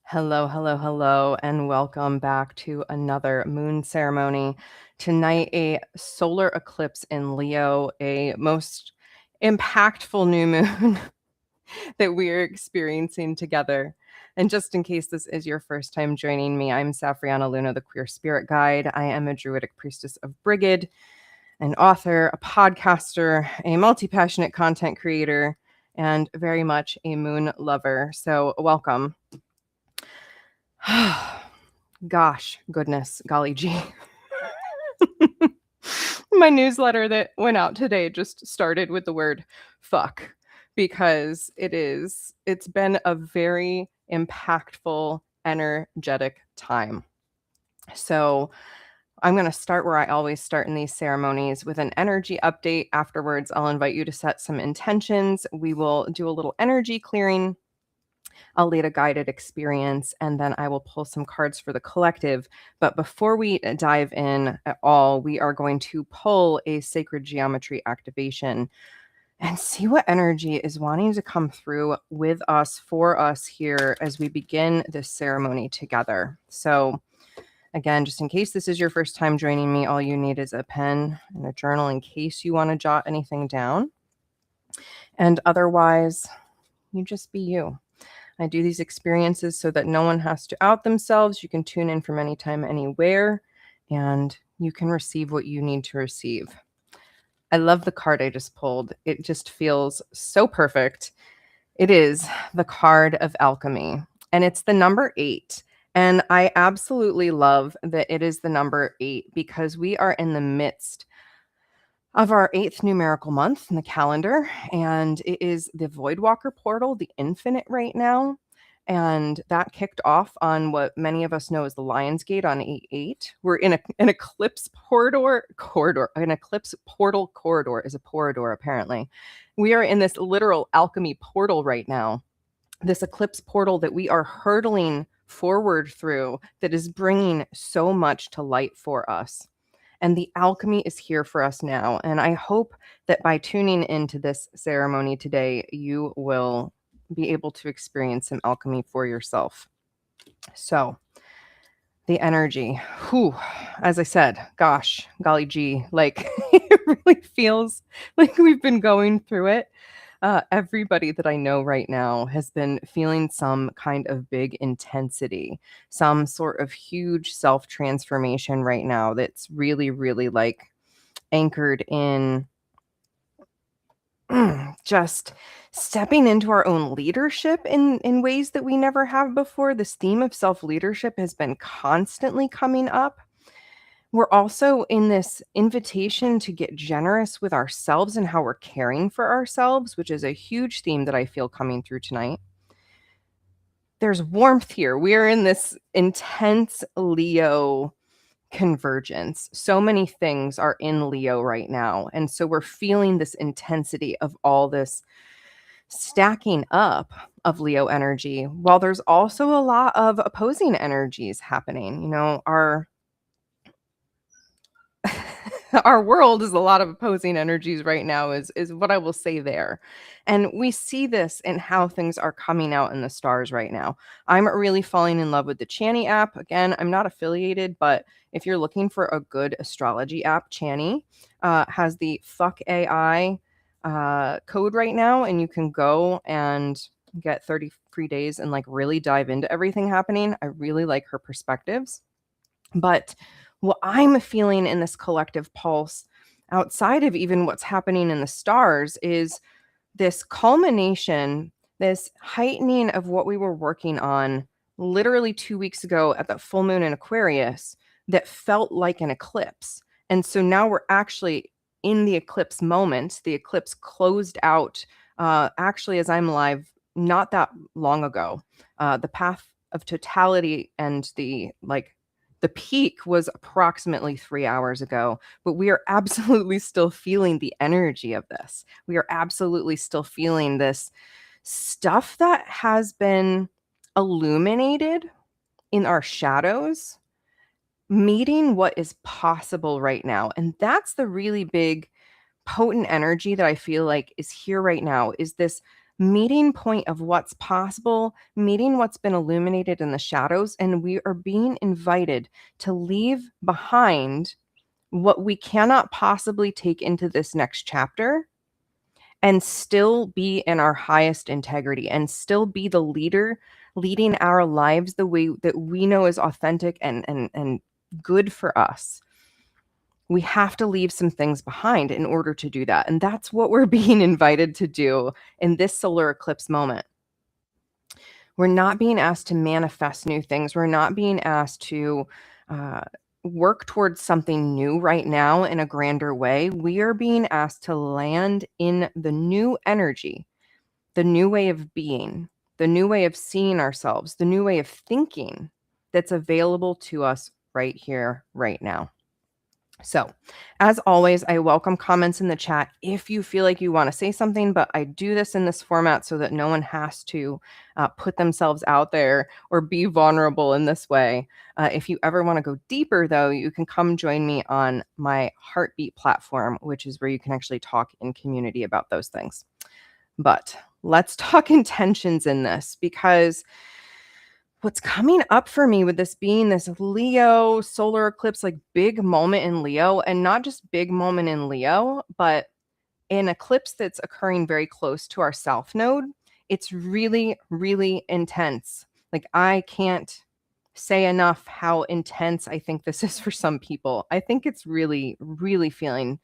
Hello, hello, hello, and welcome back to another moon ceremony. Tonight, a solar eclipse in Leo, a most impactful new moon that we are experiencing together. And just in case this is your first time joining me, I'm Safrianna Lughna, the queer spirit guide. I am a druidic priestess of Brigid, an author, a podcaster, a multi-passionate content creator, and very much a moon lover. So welcome. Gosh, goodness, golly gee. My newsletter that went out today just started with the word fuck because it's been a very impactful, energetic time. So I'm going to start where I always start in these ceremonies with an energy update. Afterwards, I'll invite you to set some intentions. We will do a little energy clearing. I'll lead a guided experience, and then I will pull some cards for the collective. But before we dive in at all, we are going to pull a sacred geometry activation and see what energy is wanting to come through with us, for us here as we begin this ceremony together. So again, just in case this is your first time joining me, all you need is a pen and a journal in case you want to jot anything down. And otherwise, you just be you. I do these experiences so that no one has to out themselves. You can tune in from anytime, anywhere, and you can receive what you need to receive. I love the card I just pulled. It just feels so perfect. It is the card of Alchemy, and it's the number 8. And I absolutely love that it is the number 8 because we are in the midst of our 8th numerical month in the calendar, and it is the Voidwalker portal, the infinite right now. And that kicked off on what many of us know as the Lion's Gate on 8/8. We're in an eclipse corridor. An eclipse portal corridor is a corridor, apparently. We are in this literal alchemy portal right now. This eclipse portal that we are hurtling forward through that is bringing so much to light for us. And the alchemy is here for us now. And I hope that by tuning into this ceremony today, you will be able to experience some alchemy for yourself. So the energy, as I said, gosh, golly gee, like it really feels like we've been going through it. Everybody that I know right now has been feeling some kind of big intensity, some sort of huge self-transformation right now that's really, really like anchored in just stepping into our own leadership in ways that we never have before. This theme of self-leadership has been constantly coming up. We're also in this invitation to get generous with ourselves and how we're caring for ourselves, which is a huge theme that I feel coming through tonight. There's warmth here. We are in this intense Leo convergence. So many things are in Leo right now. And so we're feeling this intensity of all this stacking up of Leo energy, while there's also a lot of opposing energies happening. You know, our world is a lot of opposing energies right now is what I will say there. And we see this in how things are coming out in the stars right now. I'm really falling in love with the Chani app. Again, I'm not affiliated, but if you're looking for a good astrology app, Chani has the fuck AI code right now, and you can go and get 30 free days and like really dive into everything happening. I really like her perspectives. But what I'm feeling in this collective pulse, outside of even what's happening in the stars, is this culmination, this heightening of what we were working on literally 2 weeks ago at the full moon in Aquarius that felt like an eclipse. And so now we're actually in the eclipse moment. The eclipse closed out actually as I'm live not that long ago. The path of totality and the peak was approximately 3 hours ago, but we are absolutely still feeling the energy of this. We are absolutely still feeling this stuff that has been illuminated in our shadows, meeting what is possible right now. And that's the really big, potent energy that I feel like is here right now, is this meeting point of what's possible, meeting what's been illuminated in the shadows, and we are being invited to leave behind what we cannot possibly take into this next chapter and still be in our highest integrity and still be the leader leading our lives the way that we know is authentic and good for us. We have to leave some things behind in order to do that. And that's what we're being invited to do in this solar eclipse moment. We're not being asked to manifest new things. We're not being asked to uh, work towards something new right now in a grander way. We are being asked to land in the new energy, the new way of being, the new way of seeing ourselves, the new way of thinking that's available to us right here, right now. So, as always, I welcome comments in the chat if you feel like you want to say something, but I do this in this format so that no one has to put themselves out there or be vulnerable in this way. If you ever want to go deeper, though, you can come join me on my Heartbeat platform, which is where you can actually talk in community about those things. But let's talk intentions in this, because what's coming up for me with this being this Leo solar eclipse, like big moment in Leo, and not just big moment in Leo, but an eclipse that's occurring very close to our south node. It's really, really intense. Like, I can't say enough how intense I think this is for some people. I think it's really, really feeling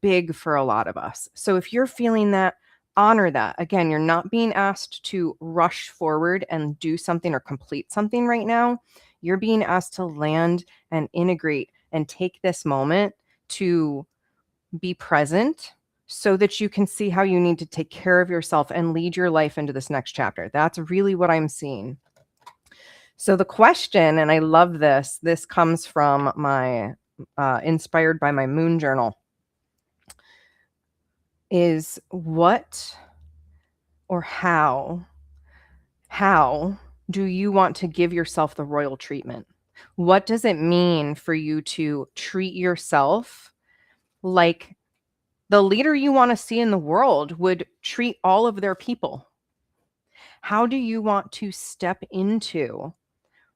big for a lot of us. So if you're feeling that, honor that. Again, you're not being asked to rush forward and do something or complete something right now. You're being asked to land and integrate and take this moment to be present so that you can see how you need to take care of yourself and lead your life into this next chapter. That's really what I'm seeing. So the question, and I love this, this comes from my, inspired by my moon journal, is what or how do you want to give yourself the royal treatment? What does it mean for you to treat yourself like the leader you want to see in the world would treat all of their people? How do you want to step into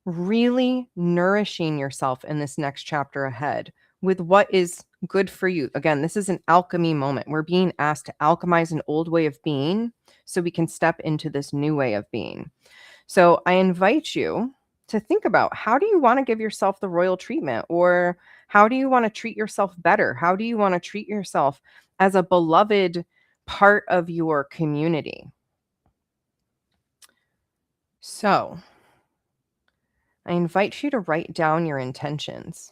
really nourishing yourself in this next chapter ahead with what is good for you? Again, this is an alchemy moment. We're being asked to alchemize an old way of being so we can step into this new way of being. So I invite you to think about, how do you want to give yourself the royal treatment? Or how do you want to treat yourself better? How do you want to treat yourself as a beloved part of your community? So I invite you to write down your intentions.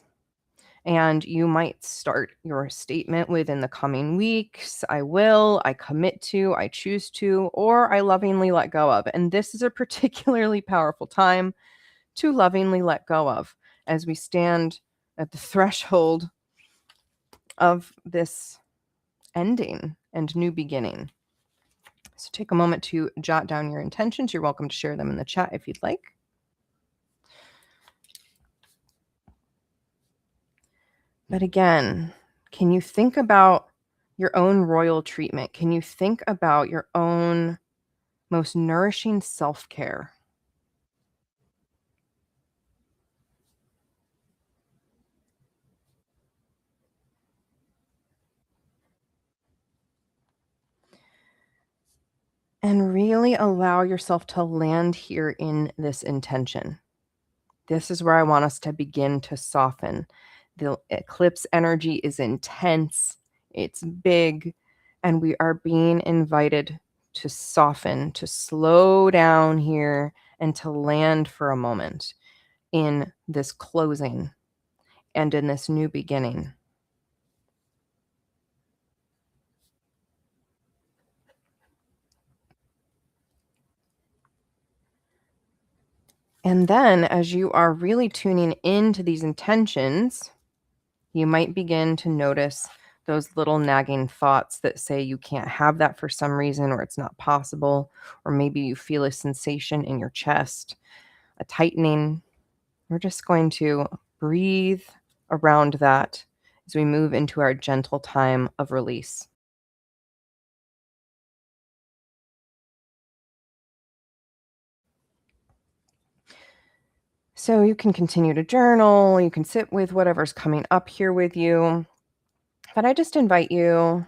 And you might start your statement with, in the coming weeks, I will, I commit to, I choose to, or I lovingly let go of. And this is a particularly powerful time to lovingly let go of as we stand at the threshold of this ending and new beginning. So take a moment to jot down your intentions. You're welcome to share them in the chat if you'd like. But again, can you think about your own royal treatment? Can you think about your own most nourishing self-care? And really allow yourself to land here in this intention. This is where I want us to begin to soften. The eclipse energy is intense, it's big, and we are being invited to soften, to slow down here, and to land for a moment in this closing and in this new beginning. And then, as you are really tuning into these intentions, you might begin to notice those little nagging thoughts that say you can't have that for some reason, or it's not possible, or maybe you feel a sensation in your chest, a tightening. We're just going to breathe around that as we move into our gentle time of release. So you can continue to journal, you can sit with whatever's coming up here with you. But I just invite you,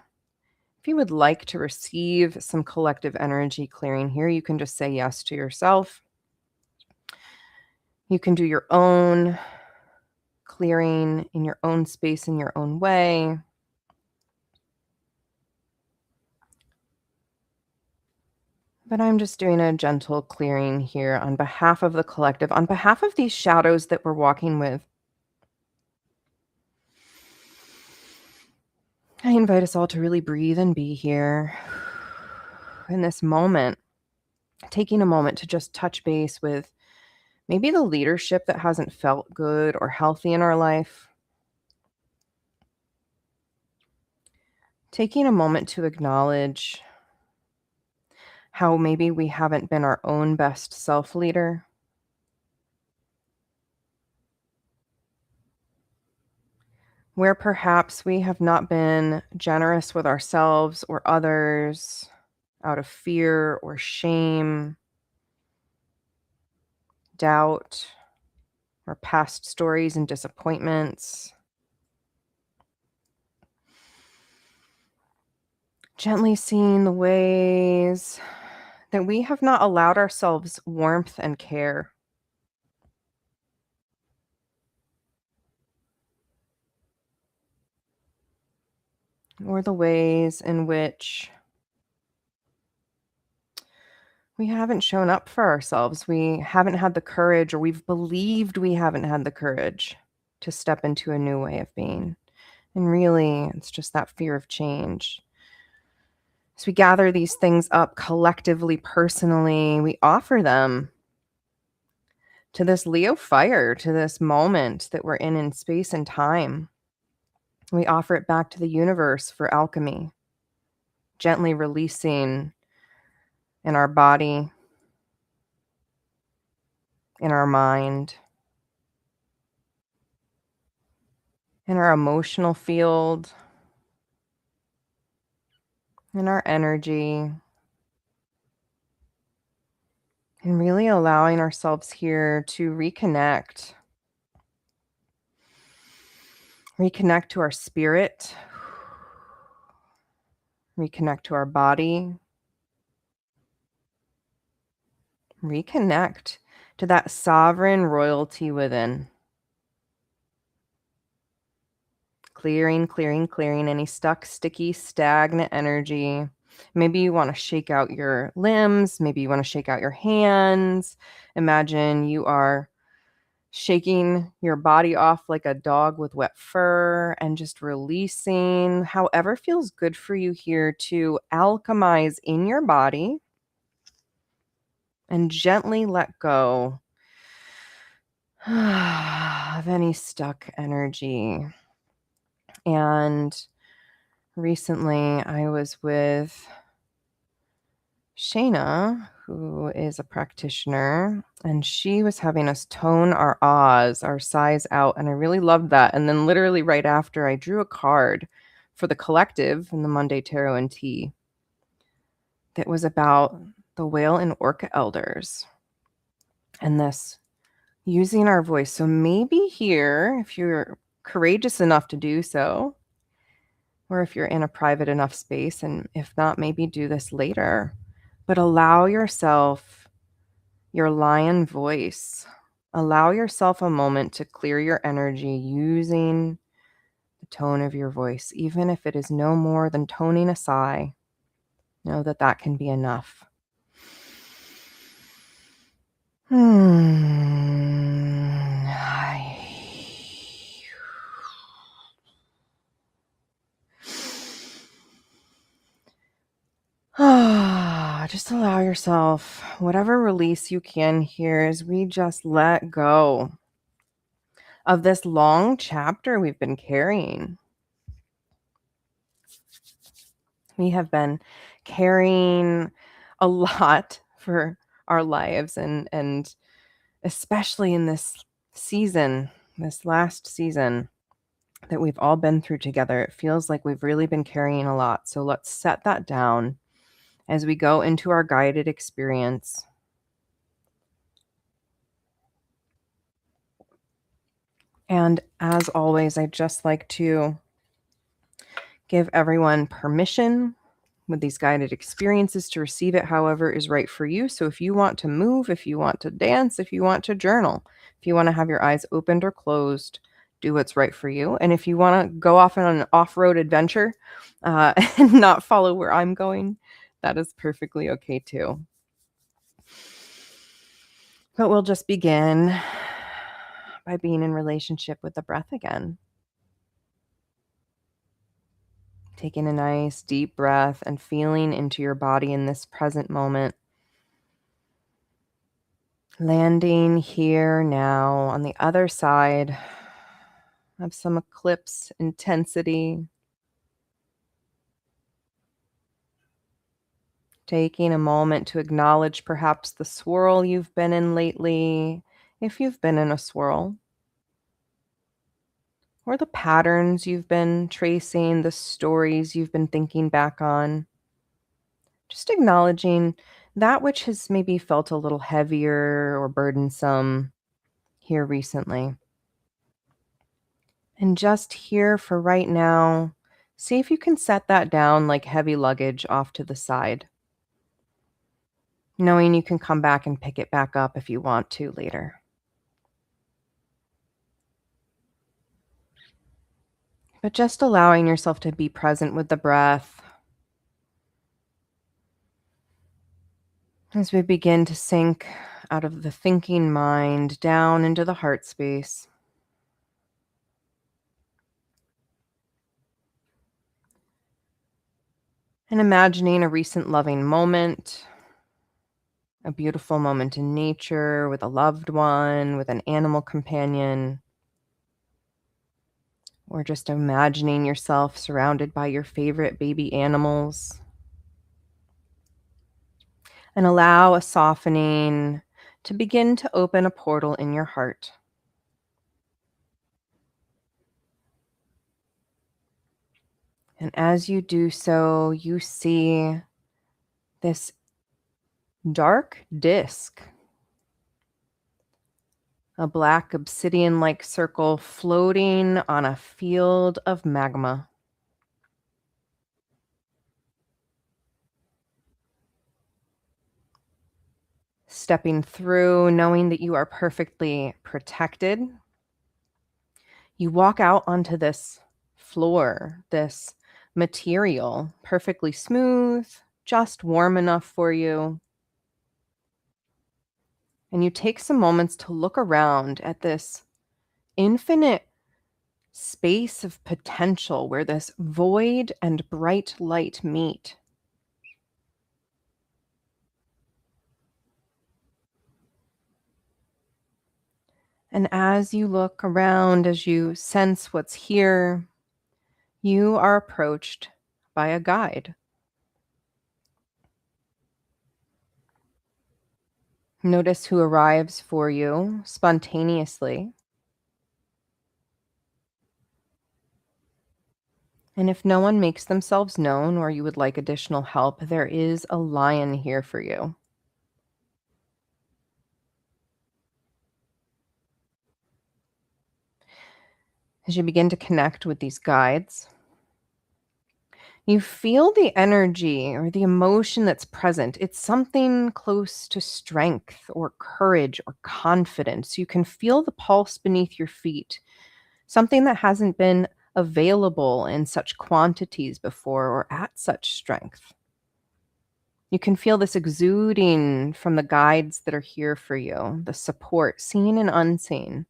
if you would like to receive some collective energy clearing here, you can just say yes to yourself. You can do your own clearing in your own space, in your own way. But I'm just doing a gentle clearing here on behalf of the collective, on behalf of these shadows that we're walking with. I invite us all to really breathe and be here in this moment, taking a moment to just touch base with maybe the leadership that hasn't felt good or healthy in our life. Taking a moment to acknowledge how maybe we haven't been our own best self leader. Where perhaps we have not been generous with ourselves or others out of fear or shame, doubt, or past stories and disappointments. Gently seeing the ways that we have not allowed ourselves warmth and care. Or the ways in which we haven't shown up for ourselves. We haven't had the courage, or we've believed we haven't had the courage to step into a new way of being. And really, it's just that fear of change. As we gather these things up collectively, personally, we offer them to this Leo fire, to this moment that we're in space and time. We offer it back to the universe for alchemy, gently releasing in our body, in our mind, in our emotional field, in our energy, and really allowing ourselves here to reconnect to our spirit, reconnect to our body, reconnect to that sovereign royalty within. Clearing any stuck, sticky, stagnant energy. Maybe you want to shake out your limbs. Maybe you want to shake out your hands. Imagine you are shaking your body off like a dog with wet fur and just releasing however feels good for you here to alchemize in your body and gently let go of any stuck energy. And recently I was with Shayna, who is a practitioner, and she was having us tone our ahs, our sighs out, and I really loved that. And then literally right after, I drew a card for the collective in the Monday Tarot and Tea that was about the whale and orca elders and this using our voice. So maybe here, if you're courageous enough to do so, or if you're in a private enough space, and if not, maybe do this later. But allow yourself your lion voice. Allow yourself a moment to clear your energy using the tone of your voice, even if it is no more than toning a sigh. Know that that can be enough. Just allow yourself whatever release you can here as we just let go of this long chapter we've been carrying. We have been carrying a lot for our lives, and especially in this season, this last season that we've all been through together, it feels like we've really been carrying a lot. So let's set that down as we go into our guided experience. And as always, I just like to give everyone permission with these guided experiences to receive it however is right for you. So if you want to move, if you want to dance, if you want to journal, if you want to have your eyes opened or closed, do what's right for you. And if you want to go off on an off-road adventure and not follow where I'm going, that is perfectly okay too. But we'll just begin by being in relationship with the breath again. Taking a nice deep breath and feeling into your body in this present moment. Landing here now on the other side of some eclipse intensity. Taking a moment to acknowledge perhaps the swirl you've been in lately, if you've been in a swirl, or the patterns you've been tracing, the stories you've been thinking back on. Just acknowledging that which has maybe felt a little heavier or burdensome here recently. And just here for right now, see if you can set that down like heavy luggage off to the side, knowing you can come back and pick it back up if you want to later. But just allowing yourself to be present with the breath as we begin to sink out of the thinking mind down into the heart space. And imagining a recent loving moment, a beautiful moment in nature with a loved one, with an animal companion, or just imagining yourself surrounded by your favorite baby animals. And allow a softening to begin to open a portal in your heart. And as you do so, you see this dark disc, a black obsidian-like circle floating on a field of magma. Stepping through, knowing that you are perfectly protected, you walk out onto this floor, this material, perfectly smooth, just warm enough for you. And you take some moments to look around at this infinite space of potential where this void and bright light meet. And as you look around, as you sense what's here, you are approached by a guide. Notice who arrives for you spontaneously. And if no one makes themselves known or you would like additional help, there is a lion here for you. As you begin to connect with these guides, you feel the energy or the emotion that's present. It's something close to strength or courage or confidence. You can feel the pulse beneath your feet, something that hasn't been available in such quantities before or at such strength. You can feel this exuding from the guides that are here for you, the support, seen and unseen.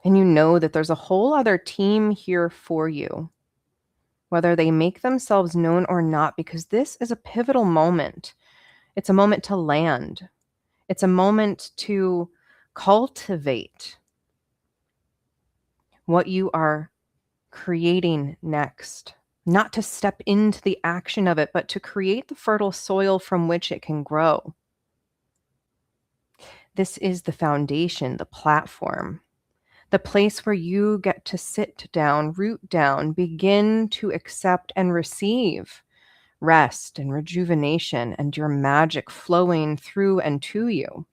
And you know that there's a whole other team here for you, whether they make themselves known or not, because this is a pivotal moment. It's a moment to land. It's a moment to cultivate what you are creating next. Not to step into the action of it, but to create the fertile soil from which it can grow. This is the foundation, the platform, the place where you get to sit down, root down, begin to accept and receive rest and rejuvenation and your magic flowing through and to you.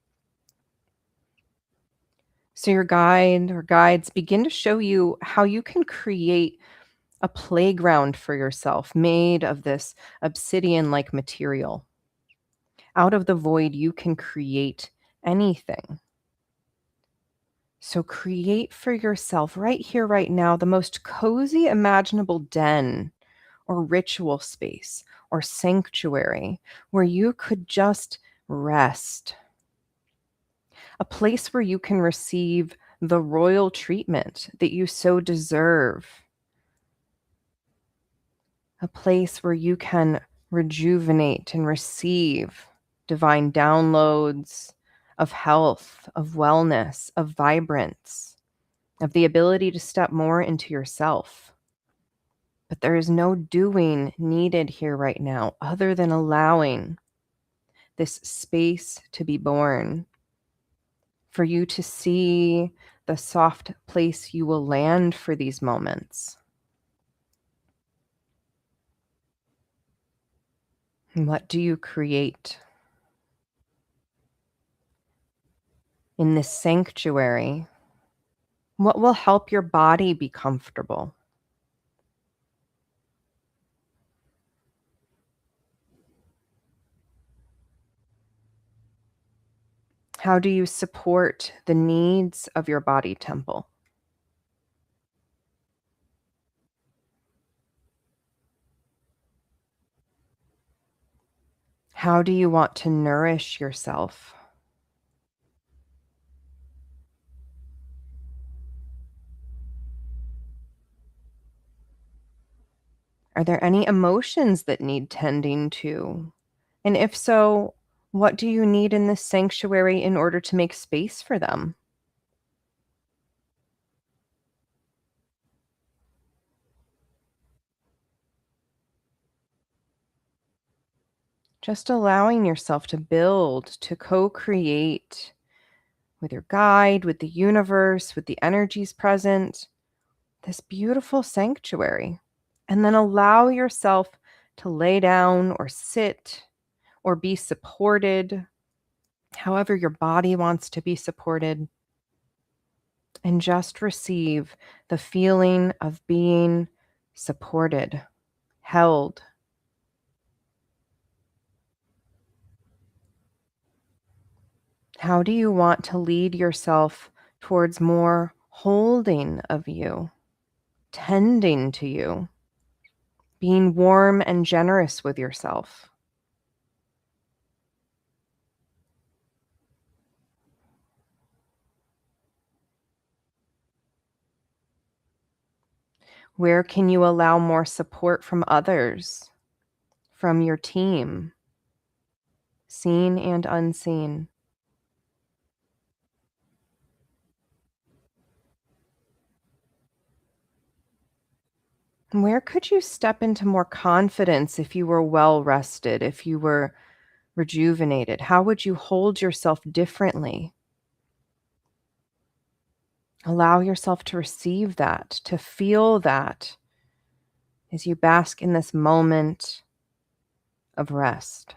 So your guide or guides begin to show you how you can create a playground for yourself made of this obsidian like material. Out of the void, you can create anything. So create for yourself right here, right now, the most cozy imaginable den or ritual space or sanctuary where you could just rest. A place where you can receive the royal treatment that you so deserve. A place where you can rejuvenate and receive divine downloads of health, of wellness, of vibrance, of the ability to step more into yourself. But there is no doing needed here right now other than allowing this space to be born, for you to see the soft place you will land for these moments. What do you create in this sanctuary? What will help your body be comfortable? How do you support the needs of your body temple? How do you want to nourish yourself? Are there any emotions that need tending to? And if so, what do you need in this sanctuary in order to make space for them? Just allowing yourself to build, to co create with your guide, with the universe, with the energies present, this beautiful sanctuary. And then allow yourself to lay down or sit or be supported, however your body wants to be supported, and just receive the feeling of being supported, held. How do you want to lead yourself towards more holding of you, tending to you, being warm and generous with yourself? Where can you allow more support from others, from your team, seen and unseen? Where could you step into more confidence if you were well rested, if you were rejuvenated? How would you hold yourself differently? Allow yourself to receive that, to feel that as you bask in this moment of rest.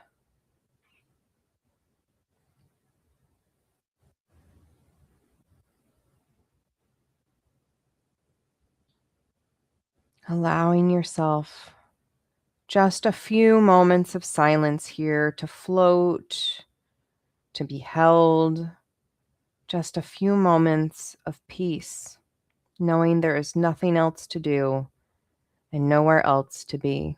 Allowing yourself just a few moments of silence here to float, to be held, just a few moments of peace, knowing there is nothing else to do and nowhere else to be.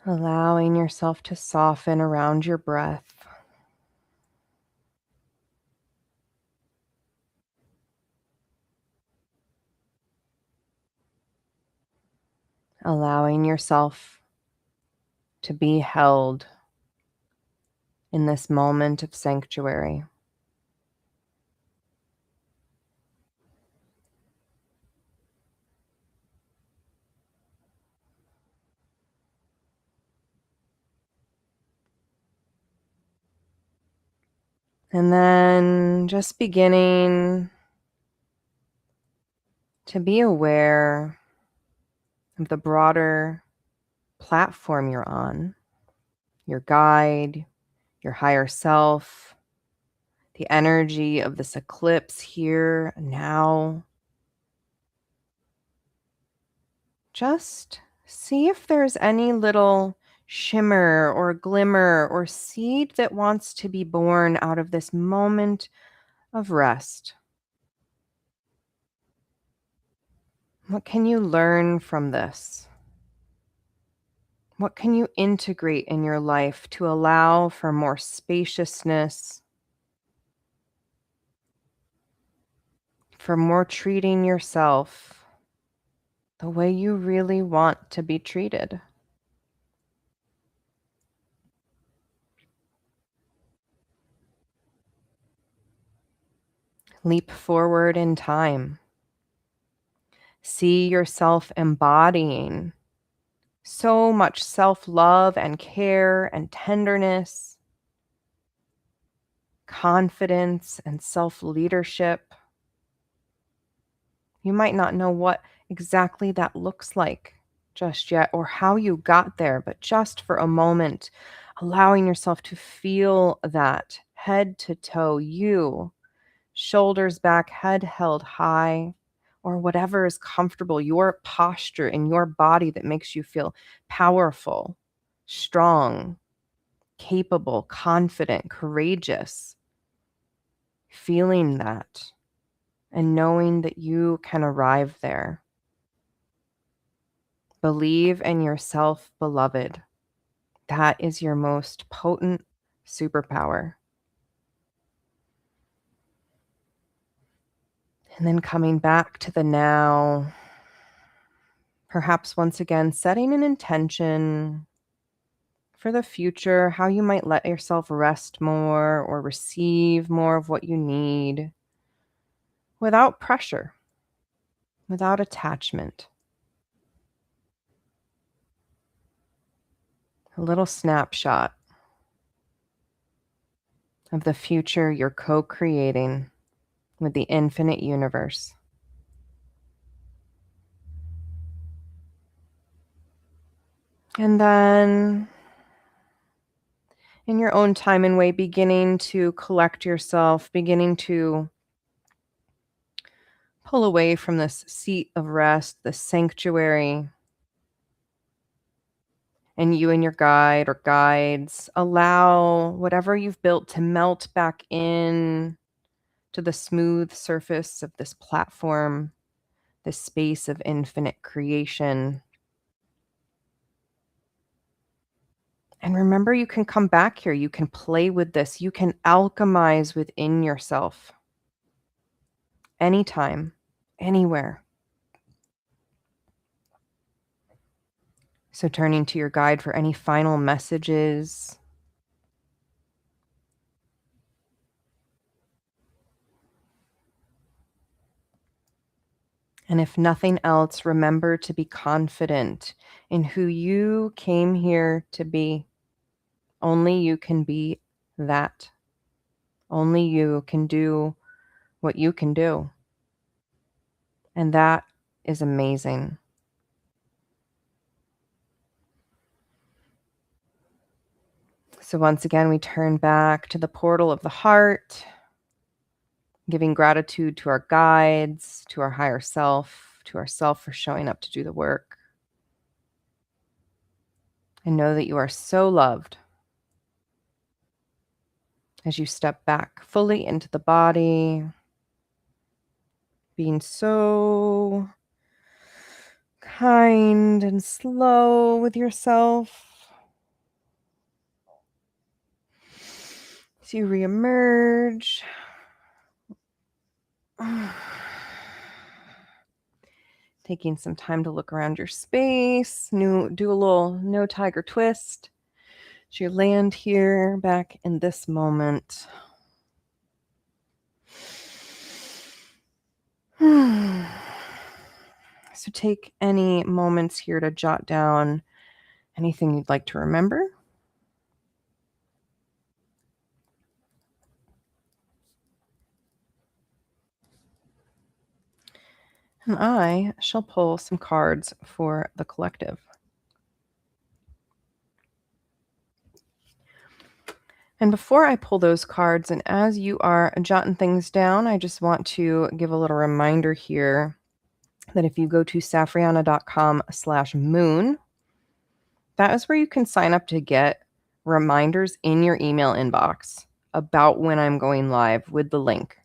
Allowing yourself to soften around your breath. Allowing yourself to be held in this moment of sanctuary. And then just beginning to be aware of the broader platform you're on, your guide, your higher self, the energy of this eclipse here now. Just see if there's any little shimmer or glimmer or seed that wants to be born out of this moment of rest. What can you learn from this? What can you integrate in your life to allow for more spaciousness, for more treating yourself the way you really want to be treated? Leap forward in time. See yourself embodying so much self-love and care and tenderness, confidence and self-leadership. You might not know what exactly that looks like just yet or how you got there, but just for a moment, allowing yourself to feel that head to toe, you, shoulders back, head held high, or whatever is comfortable, your posture in your body that makes you feel powerful, strong, capable, confident, courageous. Feeling that and knowing that you can arrive there. Believe in yourself, beloved. That is your most potent superpower. And then coming back to the now, perhaps once again setting an intention for the future, how you might let yourself rest more or receive more of what you need without pressure, without attachment. A little snapshot of the future you're co-creating with the infinite universe. And then, in your own time and way, beginning to collect yourself, beginning to pull away from this seat of rest, this sanctuary, and you and your guide or guides allow whatever you've built to melt back in to the smooth surface of this platform, this space of infinite creation. And remember, you can come back here. You can play with this. You can alchemize within yourself. Anytime, anywhere. So turning to your guide for any final messages. And if nothing else, remember to be confident in who you came here to be. Only you can be that. Only you can do what you can do. And that is amazing. So once again, we turn back to the portal of the heart, giving gratitude to our guides, to our higher self, to ourself for showing up to do the work. And know that you are so loved as you step back fully into the body, being so kind and slow with yourself. As you reemerge. Taking some time to look around your space, do a little no tiger twist. So you land here back in this moment. So take any moments here to jot down anything you'd like to remember. And I shall pull some cards for the collective. And before I pull those cards, and as you are jotting things down, I just want to give a little reminder here that if you go to safrianna.com/moon, that is where you can sign up to get reminders in your email inbox about when I'm going live with the link.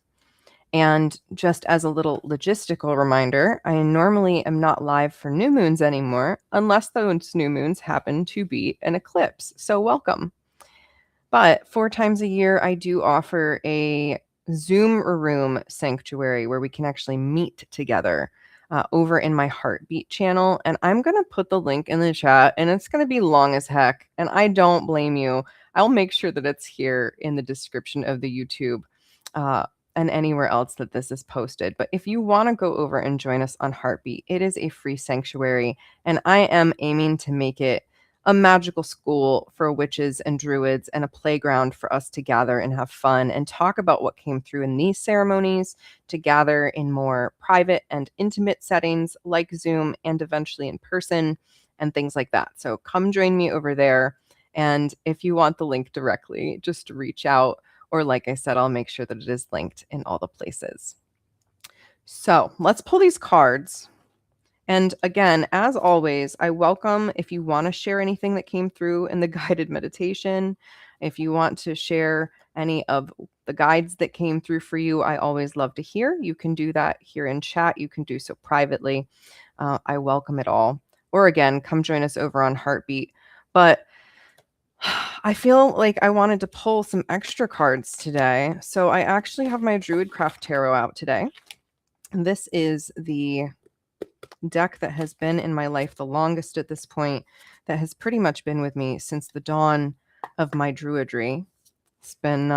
And just as a little logistical reminder, I normally am not live for new moons anymore unless those new moons happen to be an eclipse. So welcome. But 4 times a year, I do offer a Zoom room sanctuary where we can actually meet together over in my Heartbeat channel. And I'm going to put the link in the chat, and it's going to be long as heck. And I don't blame you. I'll make sure that it's here in the description of the YouTube and anywhere else that this is posted. But if you want to go over and join us on Heartbeat, it is a free sanctuary. And I am aiming to make it a magical school for witches and druids and a playground for us to gather and have fun and talk about what came through in these ceremonies, to gather in more private and intimate settings like Zoom and eventually in person and things like that. So come join me over there. And if you want the link directly, just reach out. Or like I said, I'll make sure that it is linked in all the places. So let's pull these cards. And again, as always, I welcome if you want to share anything that came through in the guided meditation. If you want to share any of the guides that came through for you, I always love to hear. You can do that here in chat. You can do so privately. I welcome it all. Or again, come join us over on Heartbeat. But I feel like I wanted to pull some extra cards today. So I actually have my Druidcraft Tarot out today. And this is the deck that has been in my life the longest at this point, that has pretty much been with me since the dawn of my druidry. It's been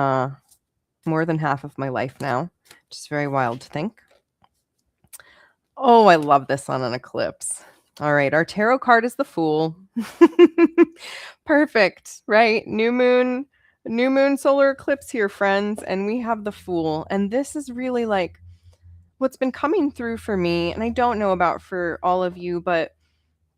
more than half of my life now, which is very wild to think. Oh, I love this on an eclipse. All right, our tarot card is the Fool. Perfect, right? New moon, solar eclipse here, friends, and we have the Fool. And this is really like what's been coming through for me, and I don't know about for all of you, but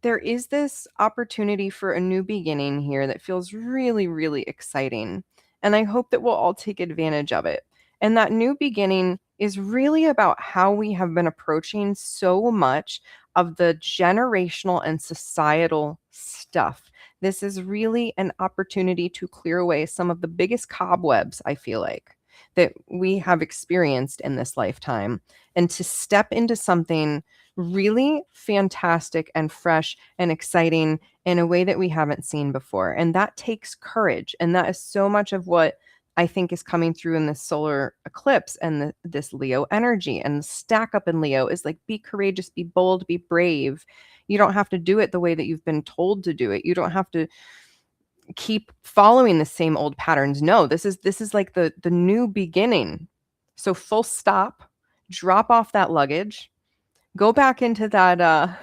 there is this opportunity for a new beginning here that feels really, really exciting. And I hope that we'll all take advantage of it. And that new beginning is really about how we have been approaching so much of the generational and societal stuff. This is really an opportunity to clear away some of the biggest cobwebs, I feel like, that we have experienced in this lifetime, and to step into something really fantastic and fresh and exciting in a way that we haven't seen before. And that takes courage. And that is so much of what I think is coming through in this solar eclipse and this Leo energy. And the stack up in Leo is like, be courageous, be bold, be brave. You don't have to do it the way that you've been told to do it. You don't have to keep following the same old patterns. No, this is like the new beginning. So full stop, drop off that luggage, go back into that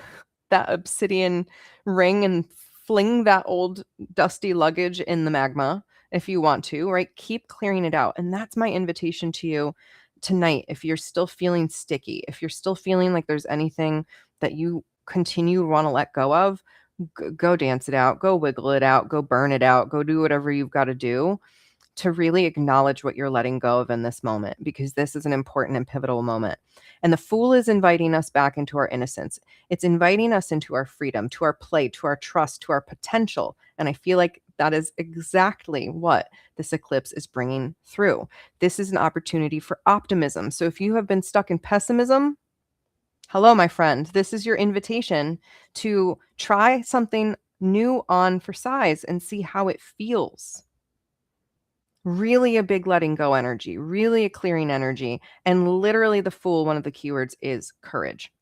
obsidian ring and fling that old dusty luggage in the magma if you want to, right? Keep clearing it out. And that's my invitation to you tonight. If you're still feeling sticky, if you're still feeling like there's anything that you continue to want to let go of, go dance it out, go wiggle it out, go burn it out, go do whatever you've got to do to really acknowledge what you're letting go of in this moment, because this is an important and pivotal moment. And the Fool is inviting us back into our innocence. It's inviting us into our freedom, to our play, to our trust, to our potential. And I feel like that is exactly what this eclipse is bringing through. This is an opportunity for optimism. So if you have been stuck in pessimism, hello, my friend. This is your invitation to try something new on for size and see how it feels. Really a big letting go energy, really a clearing energy. And literally the Fool, one of the keywords is courage.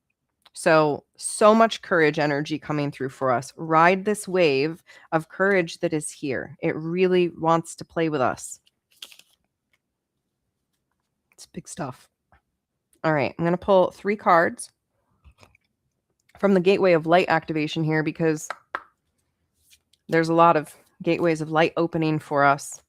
So much courage energy coming through for us. Ride this wave of courage that is here. It really wants to play with us. It's big stuff. All right, I'm going to pull 3 cards from the Gateway of Light activation here, because there's a lot of gateways of light opening for us.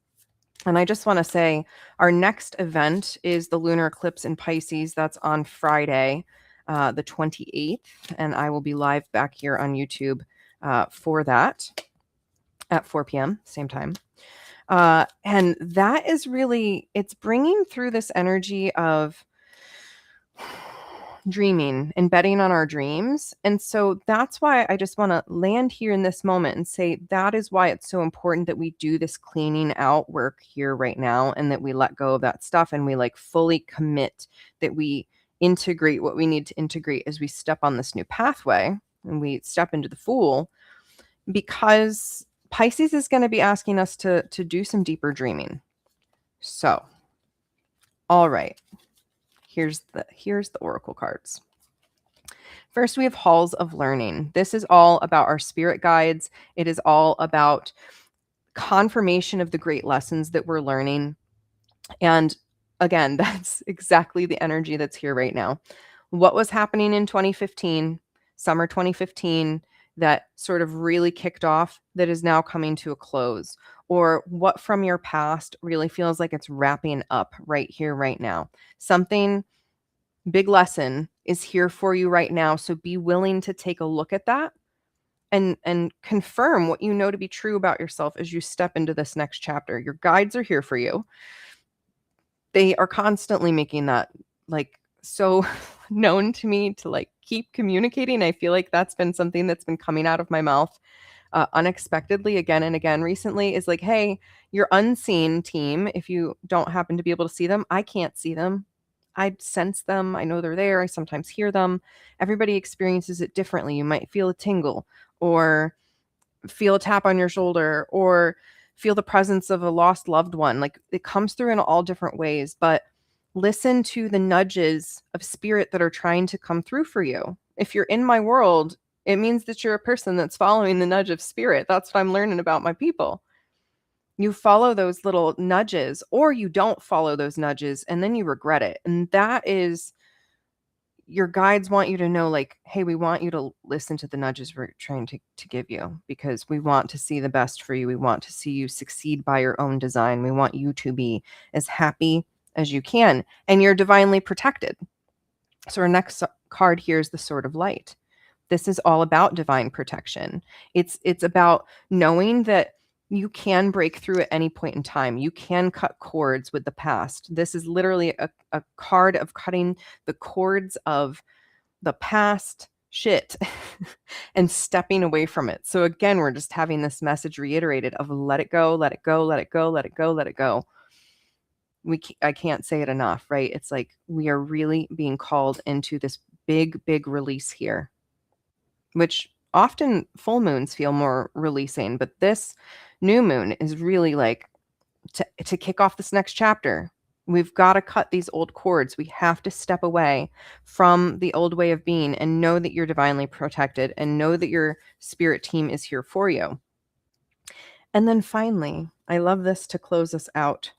And I just want to say our next event is the lunar eclipse in Pisces. That's on Friday. the 28th, and I will be live back here on YouTube for that at 4 p.m. same time. And that is really, it's bringing through this energy of dreaming and betting on our dreams. And so that's why I just want to land here in this moment and say that is why it's so important that we do this cleaning out work here right now, and that we let go of that stuff and we like fully commit, that we integrate what we need to integrate as we step on this new pathway and we step into the Fool, because Pisces is going to be asking us to do some deeper dreaming. So, all right. Here's the oracle cards. First, we have Halls of Learning. This is all about our spirit guides. It is all about confirmation of the great lessons that we're learning. And again, that's exactly the energy that's here right now. What was happening in 2015, summer 2015, that sort of really kicked off, that is now coming to a close? Or what from your past really feels like it's wrapping up right here, right now? Something big lesson is here for you right now. So be willing to take a look at that and confirm what you know to be true about yourself as you step into this next chapter. Your guides are here for you. They are constantly making that like so known to me to like keep communicating. I feel like that's been something that's been coming out of my mouth unexpectedly again and again recently, is like, hey, your unseen team, if you don't happen to be able to see them, I can't see them. I sense them. I know they're there. I sometimes hear them. Everybody experiences it differently. You might feel a tingle or feel a tap on your shoulder or feel the presence of a lost loved one. Like it comes through in all different ways, but listen to the nudges of spirit that are trying to come through for you. If you're in my world, it means that you're a person that's following the nudge of spirit. That's what I'm learning about my people. You follow those little nudges, or you don't follow those nudges and then you regret it. And that is, your guides want you to know, like, hey, we want you to listen to the nudges we're trying to give you, because we want to see the best for you. We want to see you succeed by your own design. We want you to be as happy as you can, and you're divinely protected. So our next card here is the Sword of Light. This is all about divine protection. It's about knowing that you can break through at any point in time. You can cut cords with the past. This is literally a card of cutting the cords of the past shit and stepping away from it. So again, we're just having this message reiterated of let it go, let it go, let it go, let it go, let it go. I can't say it enough, right? It's like we are really being called into this big, big release here, which often full moons feel more releasing, but this new moon is really like to kick off this next chapter. We've got to cut these old cords. We have to step away from the old way of being and know that you're divinely protected and know that your spirit team is here for you. And then finally, I love this to close us out.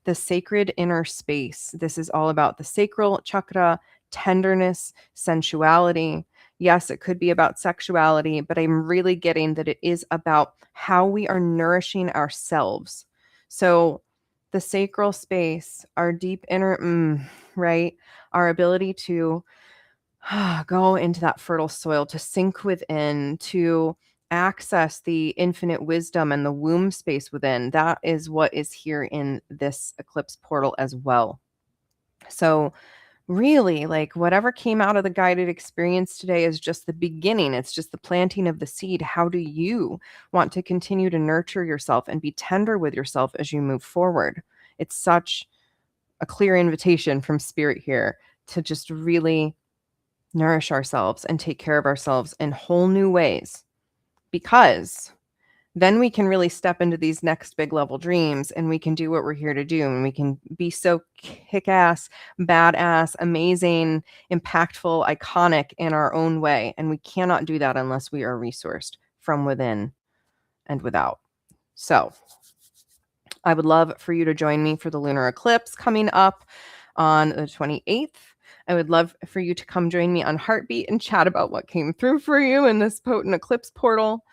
The sacred inner space. This is all about the sacral chakra, tenderness, sensuality. Yes, it could be about sexuality, but I'm really getting that it is about how we are nourishing ourselves. So the sacral space, our deep inner, right? Our ability to go into that fertile soil, to sink within, to access the infinite wisdom and the womb space within. That is what is here in this eclipse portal as well. So really, like whatever came out of the guided experience today is just the beginning. It's just the planting of the seed. How do you want to continue to nurture yourself and be tender with yourself as you move forward? It's such a clear invitation from spirit here to just really nourish ourselves and take care of ourselves in whole new ways, because then we can really step into these next big level dreams and we can do what we're here to do. And we can be so kick-ass, badass, amazing, impactful, iconic in our own way. And we cannot do that unless we are resourced from within and without. So I would love for you to join me for the lunar eclipse coming up on the 28th. I would love for you to come join me on Heartbeat and chat about what came through for you in this potent eclipse portal.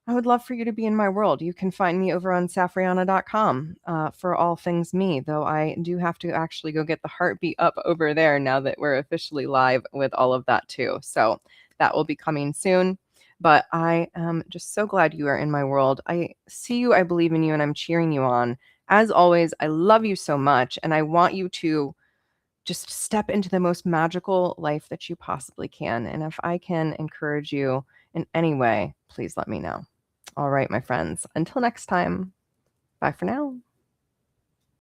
I would love for you to be in my world. You can find me over on safrianna.com for all things me, though I do have to actually go get the heartbeat up over there now that we're officially live with all of that too. So that will be coming soon. But I am just so glad you are in my world. I see you, I believe in you, and I'm cheering you on. As always, I love you so much, and I want you to just step into the most magical life that you possibly can. And if I can encourage you in any way, please let me know. All right, my friends. Until next time, bye for now.